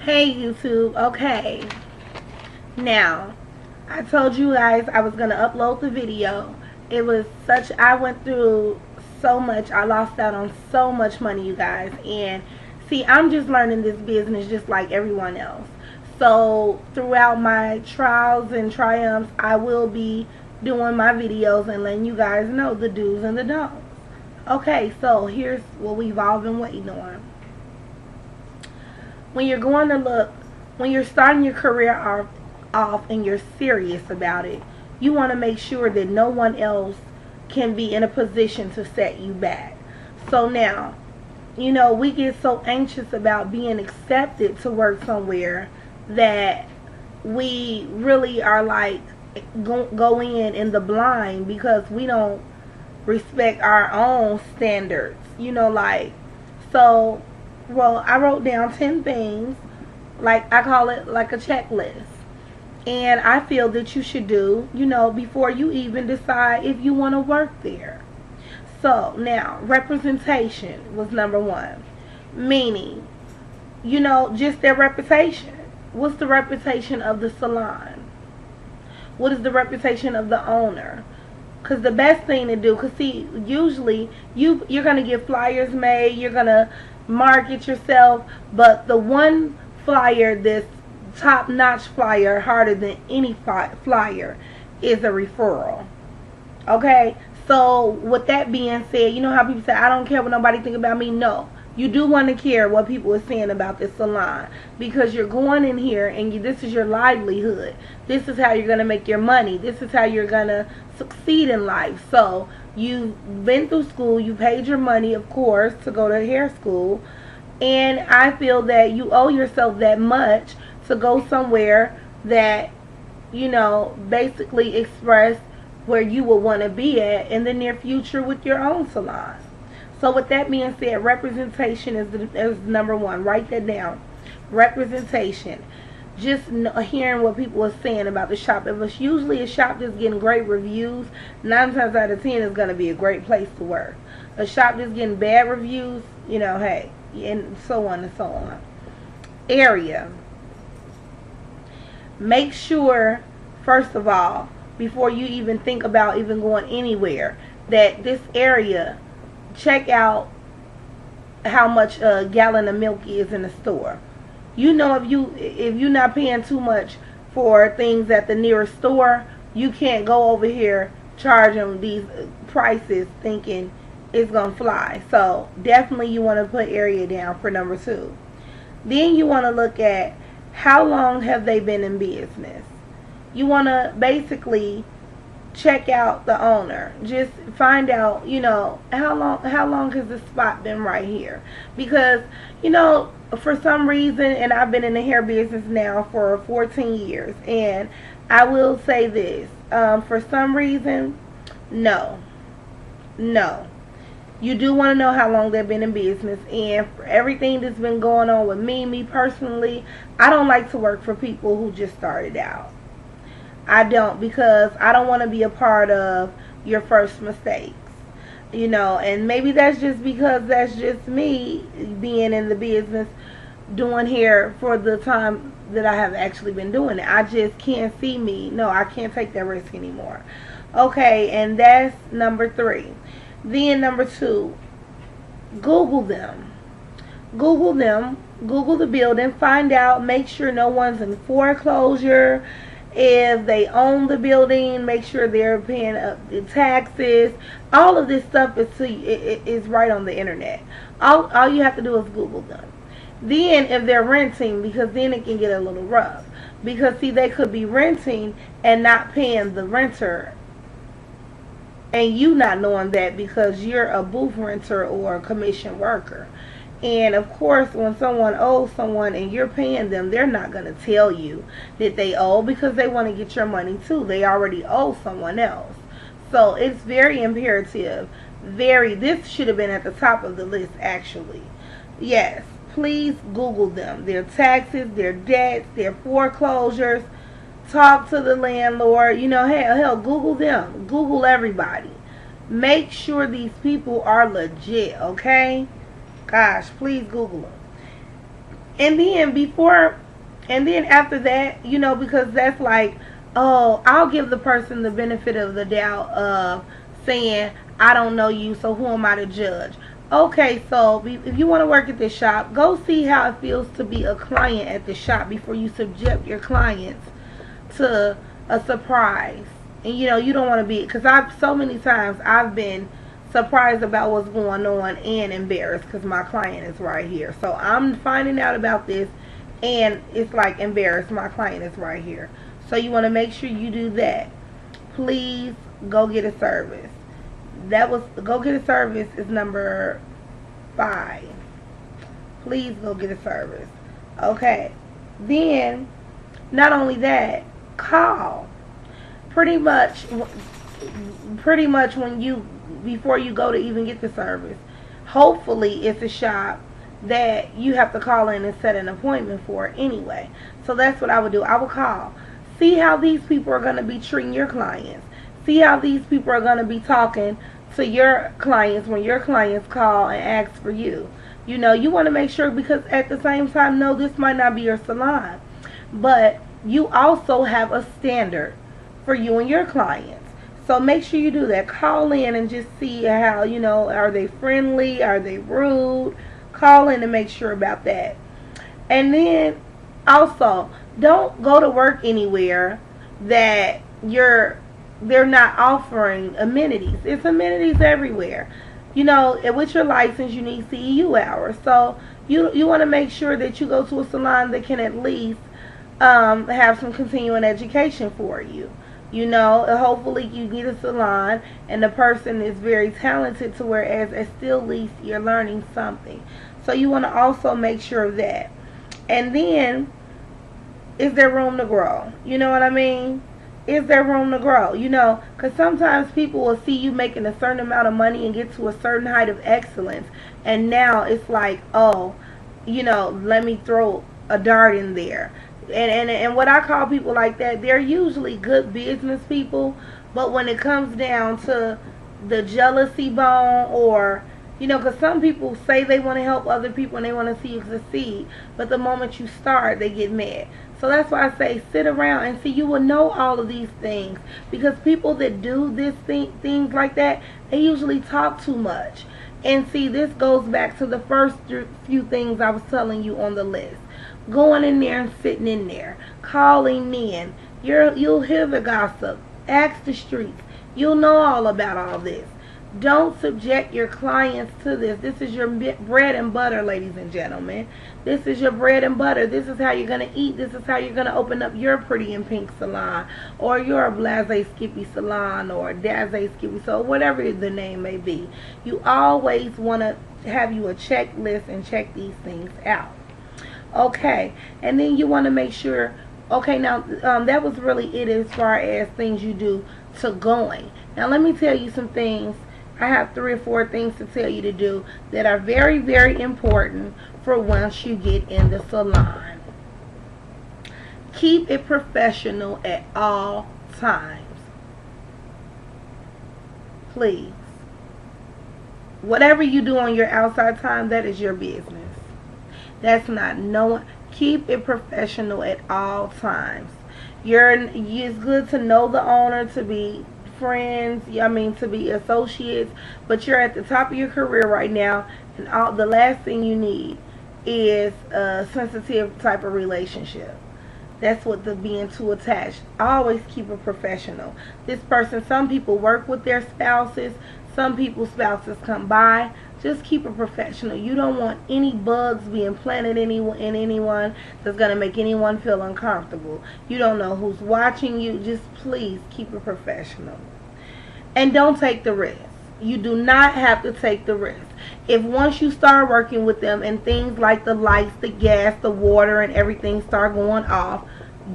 Hey YouTube, okay. Now, I told you guys I was going to upload the video. I went through so much. I lost out on so much money, you guys. And see, I'm just learning this business just like everyone else. So, throughout my trials and triumphs, I will be doing my videos and letting you guys know the do's and the don'ts. Okay, so here's what we've all been waiting on. When you're starting your career off and you're serious about it, you want to make sure that no one else can be in a position to set you back. So now, we get so anxious about being accepted to work somewhere that we really are like go in the blind because we don't respect our own standards. Well, I wrote down 10 things, like I call it like a checklist. And I feel that you should do, before you even decide if you want to work there. So, now, representation was number one. Meaning, just their reputation. What's the reputation of the salon? What is the reputation of the owner? Because the best thing to do, because see, usually you're going to get flyers made, you're going to market yourself, but the one flyer that's top-notch flyer, harder than any flyer, is a referral. Okay? So, with that being said, you know how people say, I don't care what nobody think about me? No. You do want to care what people are saying about this salon, because you're going in here and this is your livelihood. This is how you're going to make your money. This is how you're going to succeed in life. So, you've been through school. You paid your money, of course, to go to hair school. And I feel that you owe yourself that much to go somewhere that, basically express where you will want to be at in the near future with your own salon. So with that being said, representation is number one. Write that down. Representation. Just hearing what people are saying about the shop. If it's usually a shop that's getting great reviews, 9 times out of 10 is going to be a great place to work. A shop that's getting bad reviews, hey, and so on and so on. Area. Make sure, first of all, before you even think about even going anywhere, that this area, check out how much a gallon of milk is in the store. If you're not paying too much for things at the nearest store, you can't go over here charging these prices thinking it's gonna fly. So definitely you want to put area down for number 2. Then you want to look at how long have they been in business. You want to basically check out the owner. Just find out, how long has this spot been right here? Because, for some reason, and I've been in the hair business now for 14 years, and I will say this, for some reason, no. You do want to know how long they've been in business, and for everything that's been going on with me personally, I don't like to work for people who just started out. I don't, because I don't want to be a part of your first mistakes. And maybe that's just because that's just me being in the business doing hair for the time that I have actually been doing it. I just can't see me. No, I can't take that risk anymore. Okay, and that's number 3. Then number 2, Google them. Google the building, find out, make sure no one's in foreclosure. If they own the building, make sure they're paying up the taxes. All of this stuff is right on the internet. All you have to do is Google them. Then if they're renting, because then it can get a little rough. Because see, they could be renting and not paying the renter, and you not knowing that because you're a booth renter or a commission worker. And of course, when someone owes someone and you're paying them, they're not going to tell you that they owe, because they want to get your money too. They already owe someone else. So it's very imperative. This should have been at the top of the list, actually. Yes, please Google them. Their taxes, their debts, their foreclosures. Talk to the landlord. Hell, Google them. Google everybody. Make sure these people are legit, okay? Gosh, please Google them. And then after that, you know, because that's like, oh, I'll give the person the benefit of the doubt of saying, I don't know you, so who am I to judge? Okay, so if you want to work at this shop, go see how it feels to be a client at the shop before you subject your clients to a surprise. And you know, you don't want to be, because so many times I've been surprised about what's going on and embarrassed because my client is right here. So I'm finding out about this and it's like embarrassed, my client is right here. So you want to make sure you do that. Please go get a service. Go get a service is number 5. Please go get a service. Okay. Then, not only that, call. Pretty much before you go to even get the service, hopefully it's a shop that you have to call in and set an appointment for anyway. So that's what I would do. I would call. See how these people are going to be treating your clients. See how these people are going to be talking to your clients when your clients call and ask for you. You know, you want to make sure, because at the same time, no, this might not be your salon, but you also have a standard for you and your clients. So make sure you do that. Call in and just see how, you know, are they friendly? Are they rude? Call in and make sure about that. And then also, don't go to work anywhere that they're not offering amenities. It's amenities everywhere. You know, with your license, you need CEU hours. So you want to make sure that you go to a salon that can at least have some continuing education for you. You know, hopefully you get a salon and the person is very talented to whereas at still least you're learning something. So you want to also make sure of that. And then, is there room to grow? You know what I mean? Is there room to grow? You know, because sometimes people will see you making a certain amount of money and get to a certain height of excellence. And now it's like, oh, you know, let me throw a dart in there. And what I call people like that, they're usually good business people, but when it comes down to the jealousy bone, or, you know, because some people say they want to help other people and they want to see you succeed, but the moment you start, they get mad. So that's why I say sit around and see. You will know all of these things, because people that do things like that, they usually talk too much. And see, this goes back to the first few things I was telling you on the list. Going in there and sitting in there, calling in. You'll hear the gossip. Ask the streets. You'll know all about all this. Don't subject your clients to this. This is your bread and butter, ladies and gentlemen. This is your bread and butter. This is how you're going to eat. This is how you're going to open up your Pretty and Pink salon, or your Blase Skippy salon, or Daze Skippy, so whatever the name may be. You always want to have you a checklist and check these things out. Okay, and then you want to make sure, okay, now that was really it as far as things you do to going. Now let me tell you some things. I have 3 or 4 things to tell you to do that are very, very important for once you get in the salon. Keep it professional at all times. Please. Whatever you do on your outside time, that is your business. That's not knowing. Keep it professional at all times. It's good to know the owner, to be friends, to be associates, but you're at the top of your career right now, and the last thing you need is a sensitive type of relationship. That's what the being too attached. Always keep it professional. This person, some people work with their spouses, some people's spouses come by. Just keep it professional. You don't want any bugs being planted in anyone that's going to make anyone feel uncomfortable. You don't know who's watching you. Just please keep it professional. And don't take the risk. You do not have to take the risk. If once you start working with them and things like the lights, the gas, the water, and everything start going off,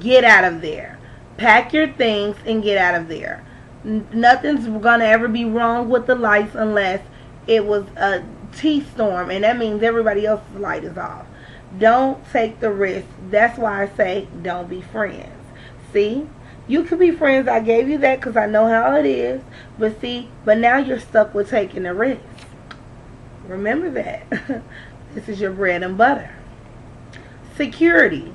get out of there. Pack your things and get out of there. Nothing's going to ever be wrong with the lights unless it was a T-storm, and that means everybody else's light is off. Don't take the risk. That's why I say don't be friends. See? You could be friends. I gave you that because I know how it is. But now you're stuck with taking the risk. Remember that. This is your bread and butter. security.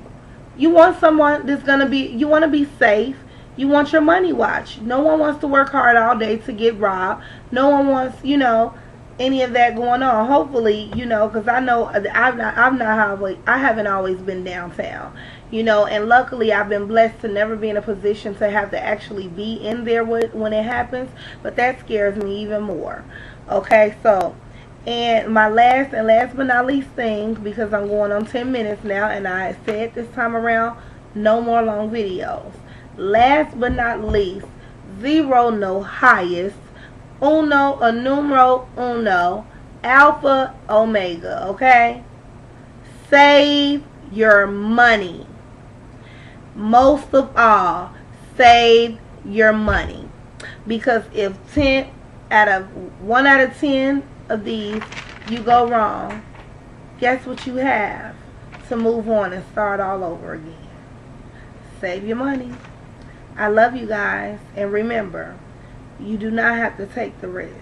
You want someone that's going to be, you want to be safe. You want your money watched. No one wants to work hard all day to get robbed. No one wants, any of that going on. Hopefully, because I know I haven't always been downtown, and luckily I've been blessed to never be in a position to have to actually be in there when it happens. But that scares me even more. Okay, so, and my last but not least thing, because I'm going on 10 minutes now, and I said this time around, no more long videos. Last but not least, zero no highest, uno a numero uno, alpha omega, okay? Save your money. Most of all, save your money. Because if 1 out of 10 of these you go wrong, guess what you have to move on and start all over again? Save your money. I love you guys, and remember, you do not have to take the risk.